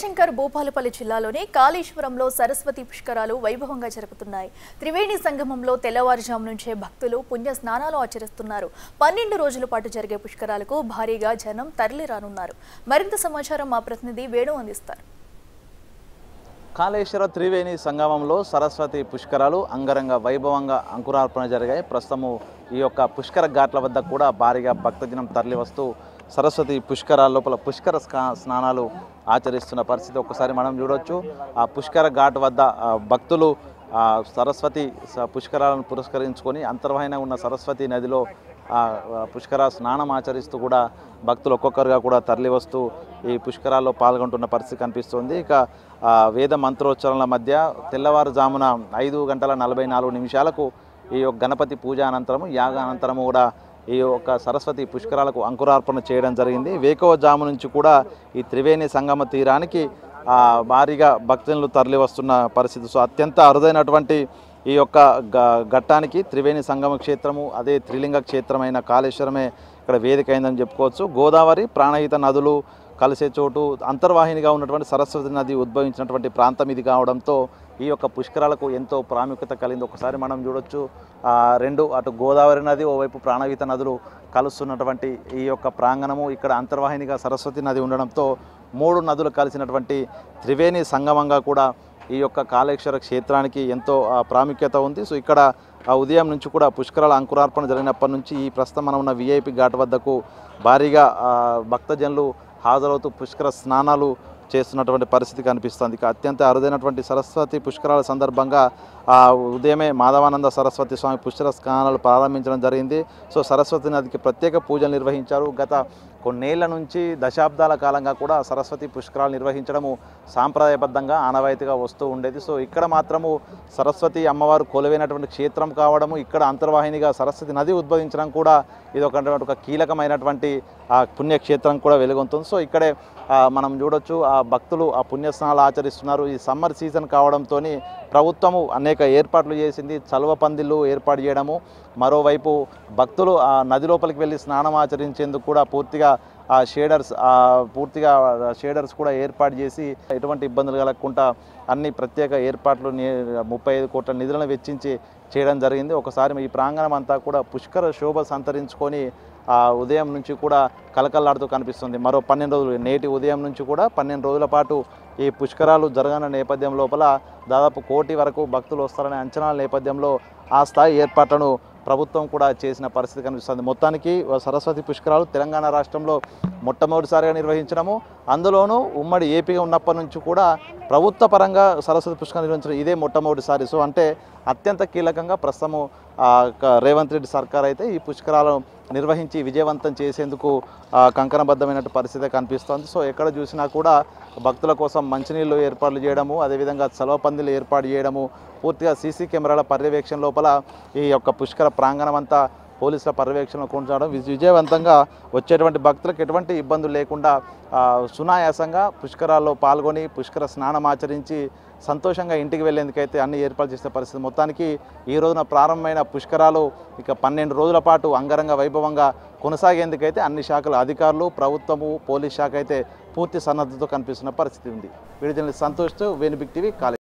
జయశంకర్ భూపాలపల్లి జిల్లాలోని కాళేశ్వరంలో సరస్వతి పుష్కరాలు వైభవంగా జరుగుతున్నాయి. త్రివేణి సంగమంలో తెల్లవారుజాము నుంచే భక్తులు పుణ్య స్నానాలు ఆచరిస్తున్నారు. 12 రోజుల పాటు జరిగే పుష్కరాలకు భారీగా జనం తరలిరానున్నారు. మరింత సమాచారం మా ప్రతినిధి వేణు అందిస్తారు. కాళేశ్వర త్రివేణి సంగమంలో సరస్వతి పుష్కరాలు అంగరంగ వైభవంగా అంకురార్పణ జరిగాయి. ప్రస్తుతము ఈ యొక్క పుష్కర ఘాట్ల వద్ద కూడా భారీగా భక్తజనం తరలి వస్తూ సరస్వతి పుష్కరాల లోపల పుష్కర స్నానాలు ఆచరిస్తున్న పరిస్థితి ఒక్కసారి మనం చూడొచ్చు. ఆ పుష్కర ఘాట్ వద్ద భక్తులు సరస్వతి పుష్కరాలను పురస్కరించుకొని అంతర్వాహిన ఉన్న సరస్వతి నదిలో పుష్కర స్నానం ఆచరిస్తూ కూడా భక్తులు ఒక్కొక్కరుగా కూడా తరలి వస్తూ ఈ పుష్కరాల్లో పాల్గొంటున్న పరిస్థితి కనిపిస్తుంది. ఇక వేద మంత్రోచ్చరణల మధ్య తెల్లవారుజామున 5:44 ఈ యొక్క గణపతి పూజ అనంతరము యాగ అనంతరము కూడా ఈ యొక్క సరస్వతి పుష్కరాలకు అంకురార్పణ చేయడం జరిగింది. వేకువజాము నుంచి కూడా ఈ త్రివేణి సంగమ తీరానికి భారీగా భక్తులు తరలి వస్తున్న పరిస్థితి. సో అత్యంత అరుదైనటువంటి ఈ యొక్క ఘట్టానికి త్రివేణి సంగమ క్షేత్రము అదే త్రిలింగ క్షేత్రమైన కాళేశ్వరమే ఇక్కడ వేదిక అయిందని చెప్పుకోవచ్చు. గోదావరి ప్రాణహిత నదులు కలిసే చోటు అంతర్వాహినిగా ఉన్నటువంటి సరస్వతి నది ఉద్భవించినటువంటి ప్రాంతం ఇది కావడంతో ఈ యొక్క పుష్కరాలకు ఎంతో ప్రాముఖ్యత కలిగింది. ఒకసారి మనం చూడొచ్చు, రెండు అటు గోదావరి నది ఓవైపు ప్రాణహిత నదులు కలుస్తున్నటువంటి ఈ యొక్క ప్రాంగణము ఇక్కడ అంతర్వాహినిగా సరస్వతి నది ఉండడంతో 3 నదులు కలిసినటువంటి త్రివేణి సంగమంగా కూడా ఈ యొక్క కాళేశ్వర క్షేత్రానికి ఎంతో ప్రాముఖ్యత ఉంది. సో ఇక్కడ ఉదయం నుంచి కూడా పుష్కరాల అంకురార్పణ జరిగినప్పటి నుంచి ఈ ప్రస్తుతం మనం ఉన్న విఐపి ఘాట్ వద్దకు భారీగా భక్తజనులు హాజరవుతూ పుష్కర స్నానాలు చేస్తున్నటువంటి పరిస్థితి కనిపిస్తుంది. ఇక అత్యంత అరుదైనటువంటి సరస్వతి పుష్కరాల సందర్భంగా ఉదయమే మాధవానంద సరస్వతి స్వామి పుష్కర స్నానాలు ప్రారంభించడం జరిగింది. సో సరస్వతి నదికి ప్రత్యేక పూజలు నిర్వహించారు. గత కొన్నేళ్ల నుంచి దశాబ్దాల కాలంగా కూడా సరస్వతి పుష్కరాలు నిర్వహించడము సాంప్రదాయబద్ధంగా ఆనవాయితీగా వస్తూ ఉండేది. సో ఇక్కడ మాత్రము సరస్వతి అమ్మవారు కొలువైనటువంటి క్షేత్రం కావడము, ఇక్కడ అంతర్వాహినిగా సరస్వతి నది ఉద్భవించడం కూడా ఇది ఒక కీలకమైనటువంటి పుణ్యక్షేత్రం కూడా వెలుగొందుతుంది. సో ఇక్కడే మనం చూడొచ్చు, భక్తులు పుణ్యస్నానాలు ఆచరిస్తున్నారు. ఈ సమ్మర్ సీజన్ కావడంతో ప్రభుత్వము అనేక ఏర్పాట్లు చేసింది. చలువ పందిళ్ళు ఏర్పాటు చేయడము, మరోవైపు భక్తులు నది లోపలికి వెళ్ళి స్నానం ఆచరించేందుకు కూడా పూర్తిగా షేడర్స్ కూడా ఏర్పాటు చేసి ఎటువంటి ఇబ్బందులు కలగకుండా అన్ని ప్రత్యేక ఏర్పాట్లు 35 కోట్ల నిధులను వెచ్చించి చేయడం జరిగింది. ఒకసారి ఈ ప్రాంగణం అంతా కూడా పుష్కర శోభ సంతరించుకొని ఉదయం నుంచి కూడా కలకల్లాడుతూ కనిపిస్తుంది. మరో 12 రోజులు నేటి ఉదయం నుంచి కూడా 12 రోజుల పాటు ఈ పుష్కరాలు జరగన నేపథ్యం లోపల దాదాపు 1 కోటి వరకు భక్తులు వస్తారనే అంచనాల నేపథ్యంలో ఆ స్థాయి ఏర్పాట్లను ప్రభుత్వం కూడా చేసిన పరిస్థితి కనిపిస్తుంది. మొత్తానికి సరస్వతి పుష్కరాలు తెలంగాణ రాష్ట్రంలో మొట్టమొదటిసారిగా నిర్వహించడము, అందులోనూ ఉమ్మడి ఏపీగా ఉన్నప్పటి నుంచి కూడా ప్రభుత్వ పరంగా సరస్వతి పుష్కరాలు నిర్వహించడం ఇదే మొట్టమొదటిసారి. సో అంటే అత్యంత కీలకంగా ప్రస్తుతము రేవంత్ రెడ్డి సర్కార్ అయితే ఈ పుష్కరాలను నిర్వహించి విజయవంతం చేసేందుకు కంకణబద్ధమైనట్టు పరిస్థితి కనిపిస్తోంది. సో ఎక్కడ చూసినా కూడా భక్తుల కోసం మంచినీళ్ళు ఏర్పాట్లు చేయడము, అదేవిధంగా చలవ పందిలు ఏర్పాటు చేయడము, పూర్తిగా సీసీ కెమెరాల పర్యవేక్షణ లోపల ఈ యొక్క పుష్కర ప్రాంగణం అంతా పోలీసుల పర్యవేక్షణ కొనసాగడం విజయవంతంగా వచ్చేటువంటి భక్తులకు ఎటువంటి ఇబ్బందులు లేకుండా సునాయాసంగా పుష్కరాల్లో పాల్గొని పుష్కర స్నానం ఆచరించి సంతోషంగా ఇంటికి వెళ్లేందుకైతే అన్ని ఏర్పాటు చేసే పరిస్థితి. మొత్తానికి ఈ రోజున ప్రారంభమైన పుష్కరాలు ఇక 12 రోజుల పాటు అంగరంగ వైభవంగా కొనసాగేందుకైతే అన్ని శాఖల అధికారులు, ప్రభుత్వము, పోలీస్ శాఖ అయితే పూర్తి సన్నద్ధతో కనిపిస్తున్న పరిస్థితి ఉంది. వీడియో జర్నలిస్ట్ సంతోష్తో వేణు బిగ్ టీవీ కాలేజ్.